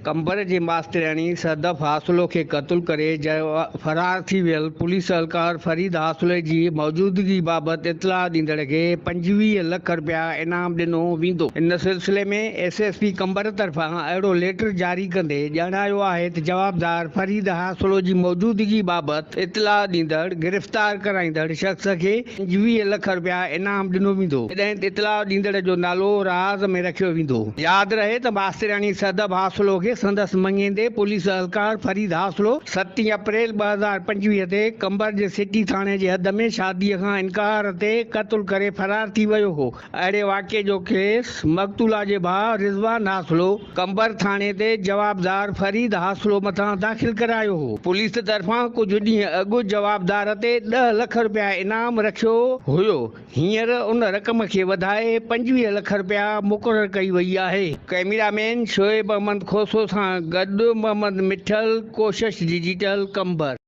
कंबर जे मास्तरियाणी सदफ हासुलो खे क़तल करे फरार थी वियल पुलिस एहलकार फरीद हासुले जी मौजूदगी बाबति इतला ॾींदड़ खे 25 लख रुपया इनाम ॾिनो वेंदो। इन सिलसिले में एसएसपी कंबर तरफ़ां अहिड़ो लेटर जारी कंदे ॼाणायो आहे त जवाबदार फरीद हासुलो जी मौजूदगी बाबति इतला ॾींदड़ गिरफ़्तार कराईंदड़ शख़्स खे 25 लख रुपया इनाम ॾिनो वेंदो। इतला ॾींदड़ जो नालो राज़ में रखियो वेंदो। यादि रहे त मास्तरियाणी सदफ हासुलो खे संदसि मङींदे पुलिस एहलकार फरीद हासुलो 7 अप्रैल 2025 ते कंबर जे सिटी थाणे जे हद में शादीअ खां इनकार ते क़तल करे फरार थी वियो हो। अहिड़े वाक़े जो केस मक़तूला जे भाउ रिज़वान हासुलो कंबर थाणे ते जवाबदार फरीद हासुलो मथां दाख़िल करायो हो। पुलिस तरफ़ां कुझु ॾींहं अॻु जवाबदार ते 10 लख रुपया इनाम रखियो हुयो। हींअर उन रक़म खे वधाए 25 लख रुपया मुक़ररु कई वई आहे। कैमरामैन शोएब अहमद खोसो सां गॾु मोहम्मद मिठल, कोशिश डिजिटल कंबर।